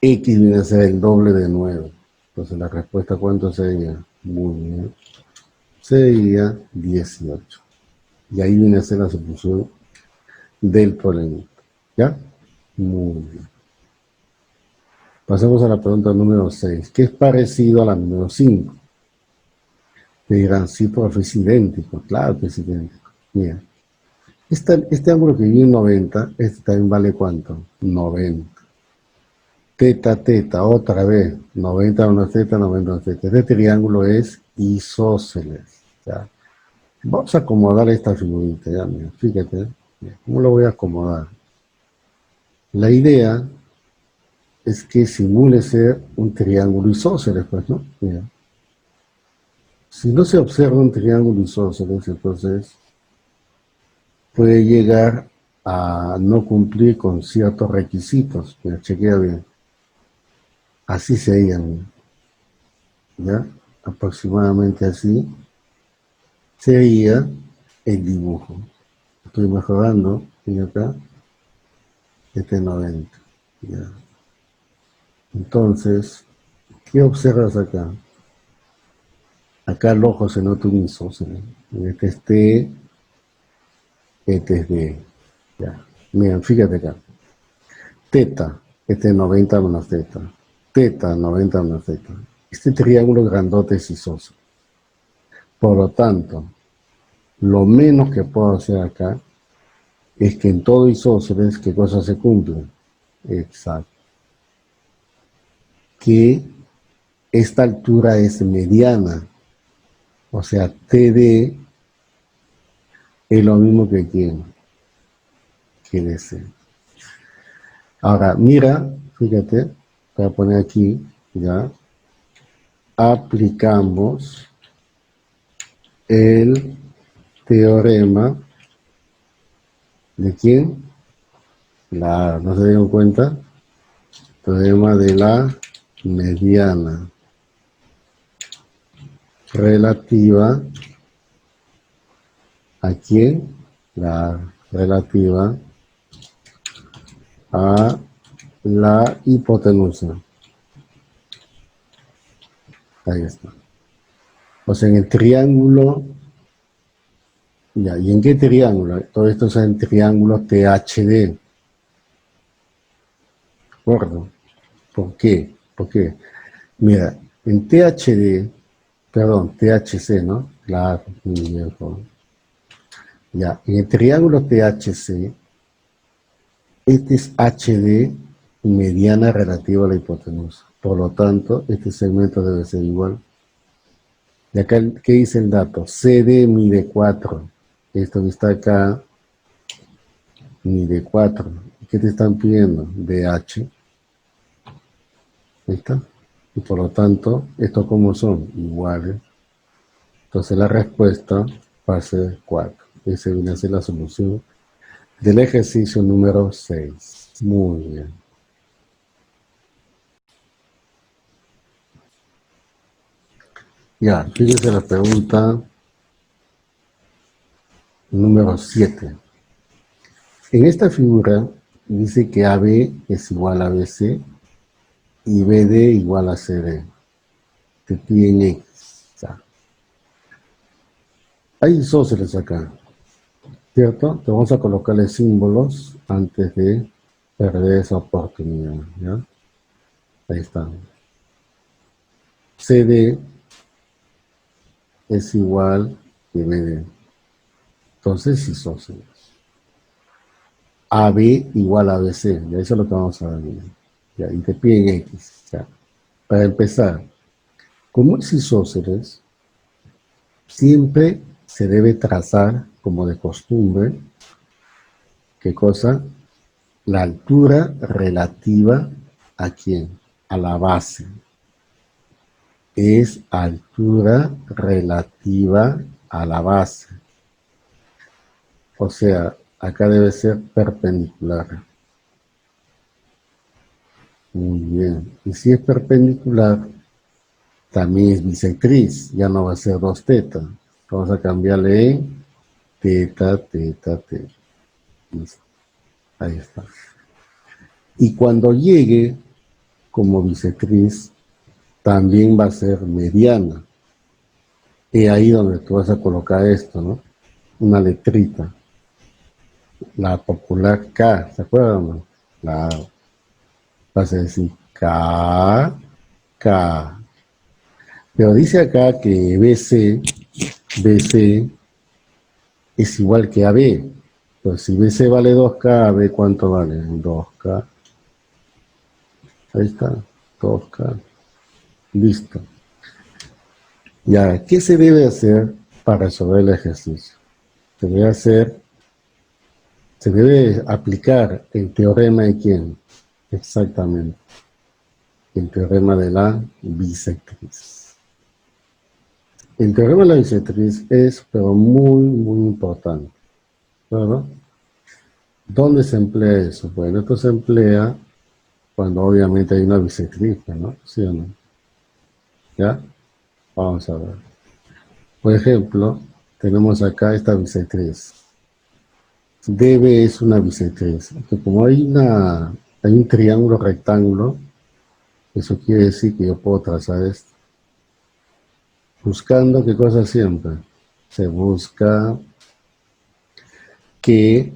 X viene a ser el doble de 9. Entonces, la respuesta, ¿cuánto sería? Muy bien. Sería 18. Y ahí viene a ser la solución del problema. ¿Ya? Muy bien. Pasemos a la pregunta número 6, que es parecido a la número 5. Te dirán, sí, profe, es idéntico. Claro que es idéntico. Mira, este ángulo que viene en 90, este también vale ¿cuánto? 90. Teta, teta, otra vez. 90 menos teta, 90 menos teta. Este triángulo es isósceles. ¿Ya? Vamos a acomodar esta figurita. Ya, mira, fíjate. Mira, ¿cómo lo voy a acomodar? La idea es que simule ser un triángulo isósceles, pues, ¿no? Mira. Si no se observa un triángulo isósceles, entonces puede llegar a no cumplir con ciertos requisitos. Mira, chequea bien. Así serían, ¿ya? Aproximadamente así sería el dibujo. Estoy mejorando, y acá, este 90. ¿Ya? Entonces, ¿qué observas acá? Acá el ojo se nota un isósceles. Este es T, este es D. ¿Ya? Miren, fíjate acá. Teta, este es 90 menos teta. Teta, 90 menos teta. Este triángulo grandote es isósceles. Por lo tanto, lo menos que puedo hacer acá es que en todo isósceles, ¿qué cosa se cumple? Exacto. Que esta altura es mediana. O sea, TD es lo mismo que quién, que DC. Ahora, mira, fíjate, voy a poner aquí, ya, aplicamos el teorema de quién, no se dieron cuenta, teorema de la mediana relativa a quién, la relativa a la hipotenusa. Ahí está. O sea, en el triángulo, ya, ¿y en qué triángulo? Todo esto es en triángulo THD. ¿De acuerdo? ¿Por qué? Porque, mira, en THD, perdón, THC, ¿no? Claro, muy bien, joven. Ya, en el triángulo THC, este es HD mediana relativa a la hipotenusa. Por lo tanto, este segmento debe ser igual. Y acá, ¿qué dice el dato? CD mide 4. Esto que está acá mide 4. ¿Qué te están pidiendo? DH. Ahí está. Y por lo tanto, ¿estos cómo son? Iguales. Entonces la respuesta va a ser 4. Esa viene a ser la solución del ejercicio número 6. Muy bien. Ya, fíjense la pregunta número 7. En esta figura dice que AB es igual a BC y BD igual a CD. te piden X. Ya. Hay isósceles acá, ¿cierto? Te vamos a colocarle símbolos antes de perder esa oportunidad, ¿ya? Ahí está. CD es igual que BD. Entonces, isósceles. AB igual a BC. Ya eso es lo que vamos a ver. Ya, y te piden X. Ya. Para empezar, como es isósceles, siempre se debe trazar, como de costumbre, ¿qué cosa? La altura relativa a quién? A la base. Es altura relativa a la base. O sea, acá debe ser perpendicular. Muy bien. Y si es perpendicular, también es bisectriz. Ya no va a ser 2 teta. Vamos a cambiarle en teta, teta, teta. Listo. Ahí está. Y cuando llegue como bisectriz, también va a ser mediana. Y ahí donde tú vas a colocar esto, ¿no? Una letrita. La popular K, ¿se acuerdan? No? Claro. Vas a decir K, K. Pero dice acá que BC es igual que AB. Pues si BC vale 2K, AB ¿cuánto vale? 2K. Ahí está, 2K. Listo. Ya, ¿qué se debe hacer para resolver el ejercicio? Se debe aplicar el teorema de quién? Exactamente. El teorema de la bisectriz. El teorema de la bisectriz es, pero muy, muy importante. ¿Verdad? ¿Dónde se emplea eso? Bueno, esto se emplea cuando obviamente hay una bisectriz, ¿no? ¿Sí o no? ¿Ya? Vamos a ver. Por ejemplo, tenemos acá esta bisectriz. DB es una bisectriz. Que como hay un triángulo rectángulo, eso quiere decir que yo puedo trazar esto. Buscando qué cosa siempre. Se busca que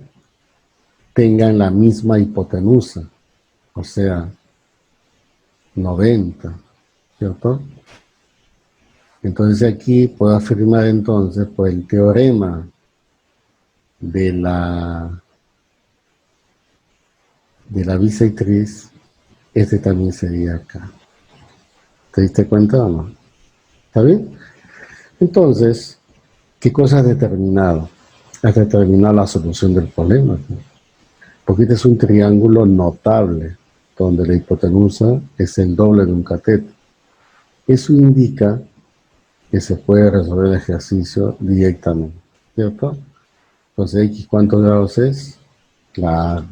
tengan la misma hipotenusa, o sea, 90, ¿cierto? Entonces aquí puedo afirmar entonces por el teorema de la bisectriz, este también sería acá. ¿Te diste cuenta o no? ¿Está bien? Entonces, ¿qué cosa has determinado? Has determinado la solución del problema. Porque este es un triángulo notable, donde la hipotenusa es el doble de un cateto. Eso indica que se puede resolver el ejercicio directamente, ¿cierto? Entonces, X, ¿cuántos grados es? Claro,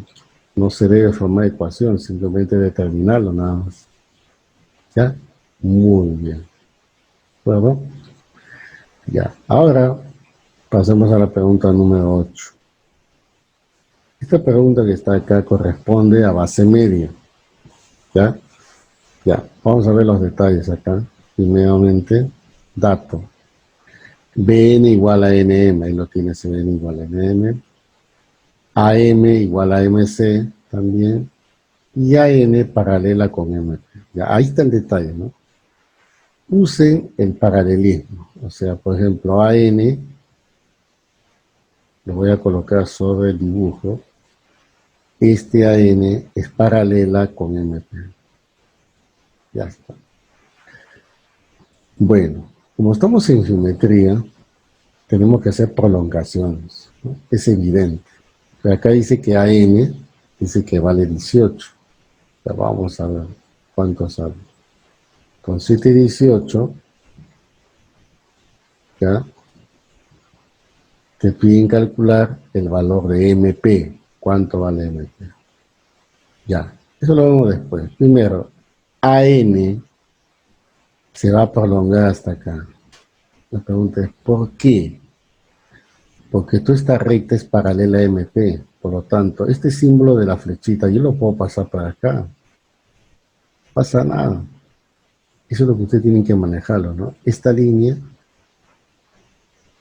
no se debe formar ecuación, simplemente determinarlo nada más. ¿Ya? Muy bien. Bueno, ya. Ahora pasemos a la pregunta número 8. Esta pregunta que está acá corresponde a base media. ¿Ya? Ya. Vamos a ver los detalles acá. Primeramente, dato. Bn igual a Nm, ahí lo tienes, Bn igual a Nm. AM igual a MC también. Y AN paralela con MP. Ya, ahí está el detalle, ¿no? Usen el paralelismo. O sea, por ejemplo, AN lo voy a colocar sobre el dibujo. Este AN es paralela con MP. Ya está. Bueno, como estamos en geometría, tenemos que hacer prolongaciones, ¿no? Es evidente. Pero acá dice que AN dice que vale 18. Ya vamos a ver cuánto sale. Con 7 y 18, ¿ya? Te piden calcular el valor de MP. ¿Cuánto vale MP? Ya, eso lo vemos después. Primero, AN se va a prolongar hasta acá. La pregunta es, ¿por qué? Porque toda esta recta es paralela a MP. Por lo tanto, este símbolo de la flechita, yo lo puedo pasar para acá. No pasa nada. Eso es lo que ustedes tienen que manejarlo, ¿no? Esta línea,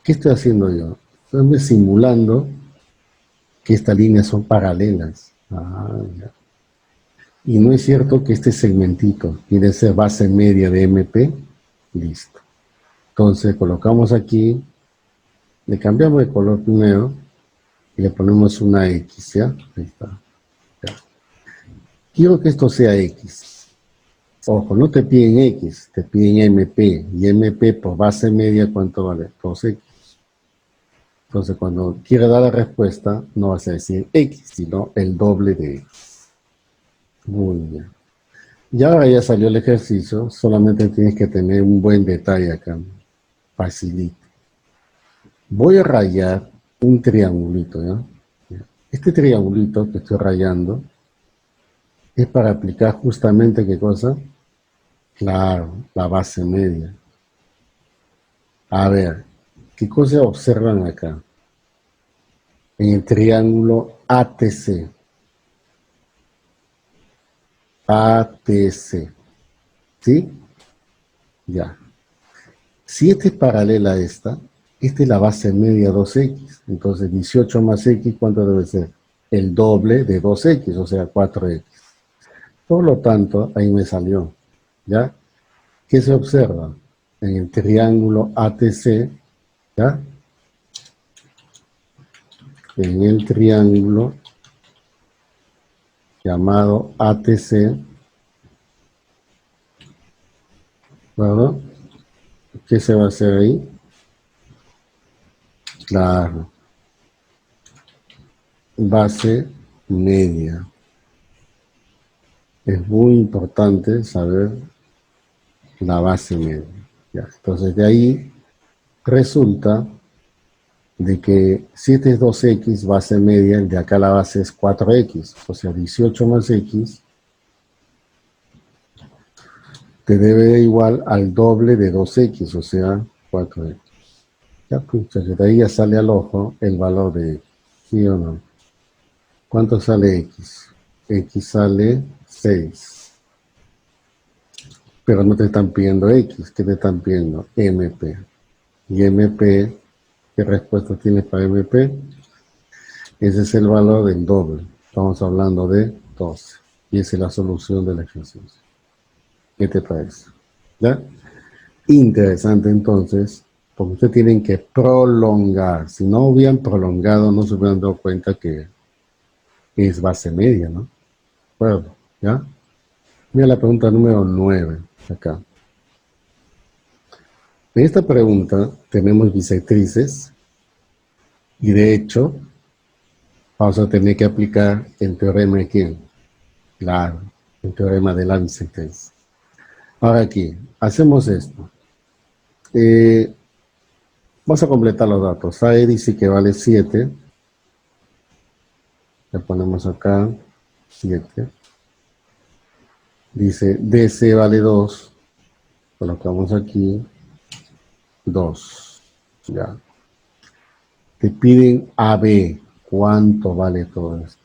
¿qué estoy haciendo yo? Estoy simulando que estas líneas son paralelas. Ah, ya. Y no es cierto que este segmentito tiene que ser base media de MP. Listo. Entonces colocamos aquí, le cambiamos de color primero y le ponemos una X, ¿ya? Ahí está. Ya. Quiero que esto sea X. Ojo, no te piden X, te piden MP. Y MP por base media, ¿cuánto vale? 2X. Entonces, cuando quieras dar la respuesta, no vas a decir X, sino el doble de X. Muy bien. Y ahora ya salió el ejercicio, solamente tienes que tener un buen detalle acá. Facilito. Voy a rayar un triangulito, ¿ya? Este triangulito que estoy rayando es para aplicar justamente, ¿qué cosa? Claro, la base media. A ver, ¿qué cosa observan acá? En el triángulo ATC. ATC. ¿Sí? Ya. Si esta es paralela a esta es la base media 2x. Entonces 18 más x, ¿cuánto debe ser? El doble de 2x, o sea, 4x. Por lo tanto, ahí me salió. ¿Ya? ¿Qué se observa? En el triángulo ATC, ¿ya? En el triángulo llamado ATC, ¿verdad? ¿Qué se va a hacer ahí? Claro, base media. Es muy importante saber la base media. ¿Ya? Entonces, de ahí resulta de que si este es 2x, base media, el de acá la base es 4x, o sea, 18 más x te debe de igual al doble de 2x, o sea, 4x. Ya, pues, de ahí ya sale al ojo el valor de x, ¿sí o no? ¿Cuánto sale x? X sale 6. Pero no te están pidiendo x, ¿qué te están pidiendo? MP. Y MP, ¿qué respuesta tienes para MP? Ese es el valor del doble. Estamos hablando de 12. Y esa es la solución del ejercicio. ¿Qué te parece? ¿Ya? Interesante entonces, porque ustedes tienen que prolongar. Si no hubieran prolongado, no se hubieran dado cuenta que es base media, ¿no? Bueno, ¿ya? Mira la pregunta número 9, acá. En esta pregunta tenemos bisectrices y de hecho vamos a tener que aplicar el teorema de quién. Claro, el teorema de la bisectriz. Ahora aquí, hacemos esto. Vamos a completar los datos. AE dice que vale 7. Le ponemos acá 7. Dice DC vale 2. Colocamos aquí 2. Ya. Te piden AB. ¿Cuánto vale todo esto?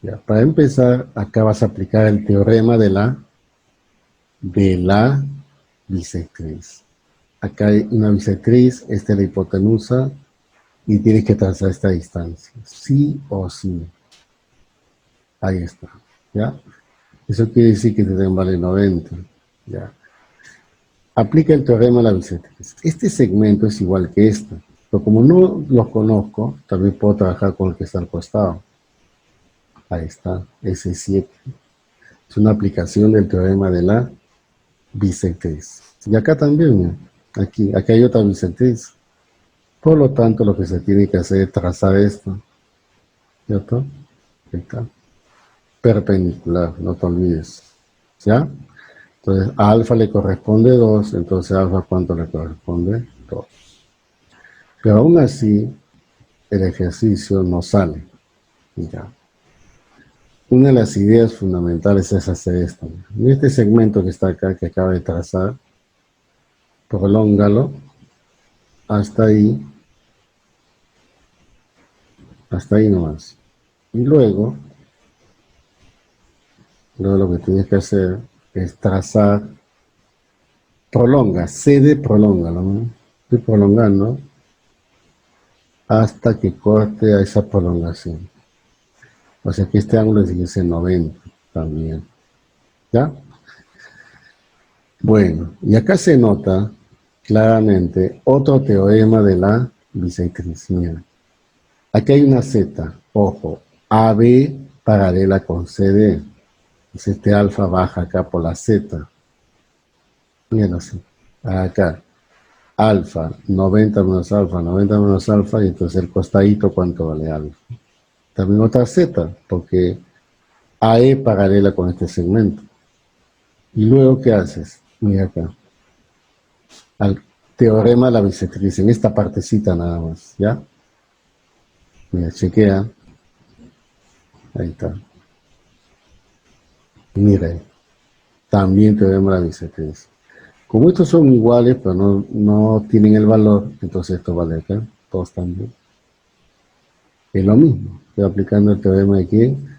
Ya. Para empezar, acá vas a aplicar el teorema de la bisectriz. Acá hay una bisectriz, esta es la hipotenusa, y tienes que trazar esta distancia. Sí o sí. Ahí está. ¿Ya? Eso quiere decir que te den vale 90. ¿Ya? Aplica el teorema de la bisectriz. Este segmento es igual que este. Pero como no los conozco, también puedo trabajar con el que está al costado. Ahí está, S7. Es una aplicación del teorema de la bisectriz. Y acá también, aquí hay otra bisectriz. Por lo tanto, lo que se tiene que hacer es trazar esto. ¿Cierto? Ahí está. Perpendicular, no te olvides. ¿Ya? Entonces, a alfa le corresponde 2, entonces a alfa, ¿cuánto le corresponde? 2. Pero aún así, el ejercicio no sale. Ya. Una de las ideas fundamentales es hacer esto. En este segmento que está acá, que acaba de trazar, prolóngalo hasta ahí nomás. Y luego lo que tienes que hacer es trazar Prolonga, CD prolonga, ¿no? Estoy prolongando hasta que corte a esa prolongación. O sea que este ángulo es en 90 también. ¿Ya? Bueno, y acá se nota claramente otro teorema de la bisectriz. Mira, aquí hay una Z, ojo, AB paralela con CD. Pues este alfa baja acá por la Z. Mira así, acá. Alfa, 90 menos alfa, 90 menos alfa, y entonces el costadito, ¿cuánto vale alfa? También otra Z, porque AE paralela con este segmento. Y luego, ¿qué haces? Mira acá. Al teorema de la bisectriz, en esta partecita nada más, ¿ya? Mira, chequea. Ahí está. Mira, también teorema de la bisectriz. Como estos son iguales, pero no tienen el valor, entonces esto vale acá. Todos también. Es lo mismo. Estoy aplicando el teorema de quién?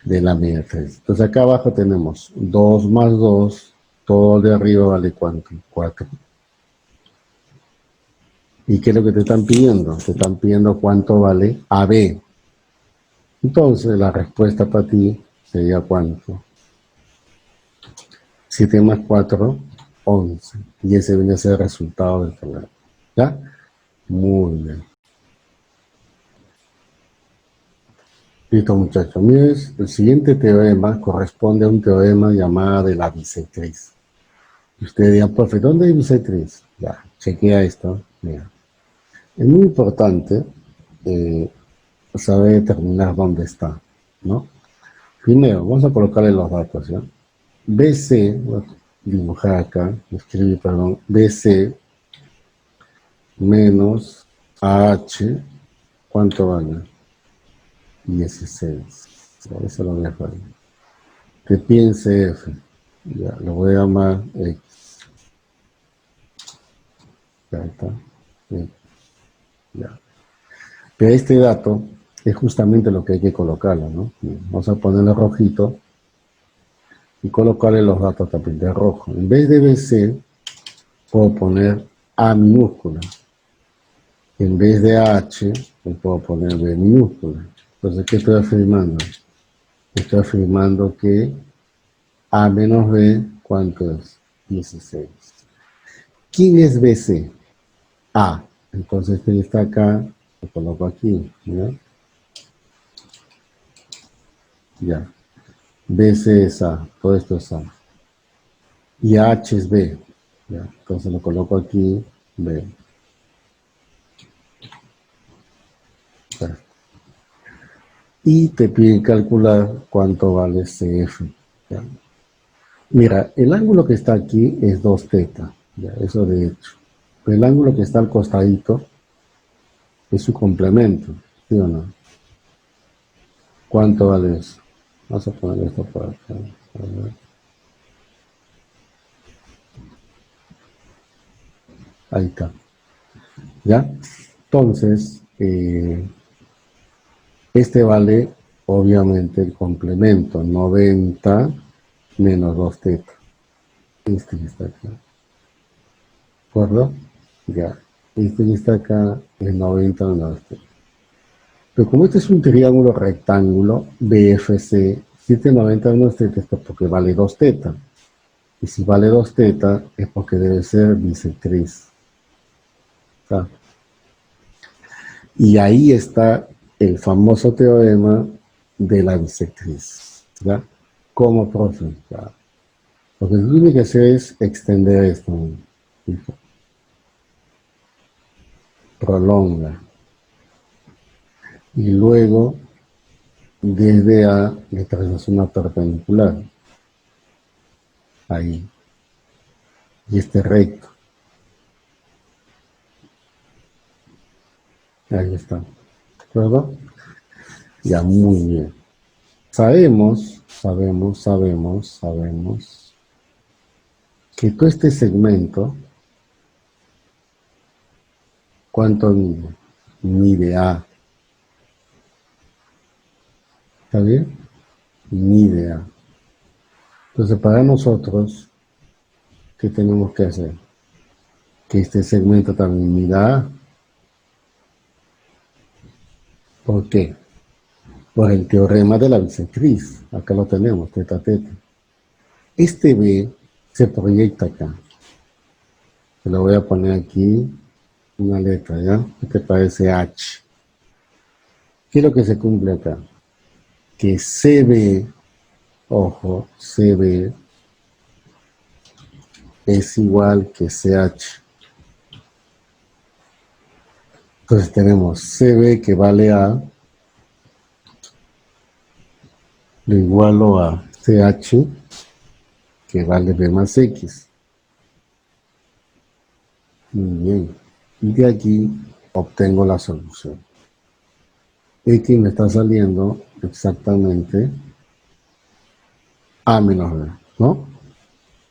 De la media 3. Entonces acá abajo tenemos 2 más 2, todo de arriba vale ¿cuánto? 4. ¿Y qué es lo que te están pidiendo? Te están pidiendo cuánto vale AB. Entonces la respuesta para ti sería ¿cuánto? 7 más 4, 11. Y ese viene a ser el resultado del problema. ¿Ya? Muy bien. Listo, muchachos. Miren, el siguiente teorema corresponde a un teorema llamado de la bisectriz. Usted dirá, profe, ¿dónde hay bisectriz? Ya, chequea esto. Mira. Es muy importante saber determinar dónde está, ¿no? Primero, vamos a colocarle los datos, ¿ya? BC, voy a dibujar acá, escribir, perdón, BC menos AH, ¿cuánto vale? 16. Por eso lo dejo ahí. Que piense F. Ya, lo voy a llamar X. Ya está. X, ya. Pero este dato es justamente lo que hay que colocarlo, ¿no? Vamos a ponerle rojito y colocarle los datos también de rojo. En vez de BC, puedo poner A minúscula. En vez de H, le puedo poner B minúscula. Entonces, ¿qué estoy afirmando? Estoy afirmando que A menos B, ¿cuánto es? 16. ¿Quién es BC? A. Entonces, ¿quién está acá? Lo coloco aquí, ¿ya? Ya. BC es A, todo esto es A. Y H es B, ¿ya? Entonces lo coloco aquí, B. Ya. Y te piden calcular cuánto vale CF, ¿ya? Mira, el ángulo que está aquí es 2 teta, ¿ya? Eso de hecho. Pero el ángulo que está al costadito es su complemento, ¿sí o no? ¿Cuánto vale eso? Vamos a poner esto por acá. A ver. Ahí está. ¿Ya? Entonces, este vale, obviamente, el complemento, 90 menos 2 teta. Este que está acá. ¿De acuerdo? Ya. Este que está acá es 90 menos 2 teta. Pero como este es un triángulo rectángulo, BFC, 790 menos teta es porque vale 2 teta. Y si vale 2 teta es porque debe ser bisectriz. ¿Está? Y ahí está el famoso teorema de la bisectriz. ¿Ya? ¿Cómo, profe? ¿Ya? Lo que tiene que hacer es extender esto. Prolonga. Y luego, desde A, le trazas una perpendicular. Ahí. Y este recto. Ahí está. ¿De acuerdo? Ya, muy bien. Sabemos que todo este segmento, ¿cuánto mide? Mide A. ¿Está bien? Mide A. Entonces, para nosotros, ¿qué tenemos que hacer? Que este segmento también mida A. ¿Por qué? Por el teorema de la bisectriz. Acá lo tenemos, teta, teta. Este B se proyecta acá. Se lo voy a poner aquí una letra, ¿ya? Este parece H. ¿Qué es lo que se cumple acá? Que CB, ojo, CB es igual que CH. Entonces tenemos CB que vale A, lo igualo a CH que vale B más X. Muy bien. Y de aquí obtengo la solución. X me está saliendo exactamente A menos B, ¿no?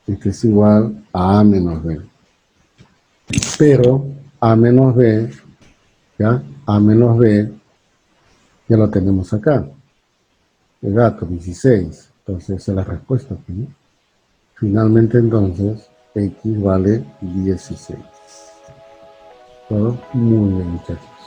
Este es igual a A menos B. Pero A menos B, ¿ya? A menos B ya lo tenemos acá. El dato, 16. Entonces esa es la respuesta, ¿no? Finalmente entonces, X vale 16. Todo muy bien, muchachos.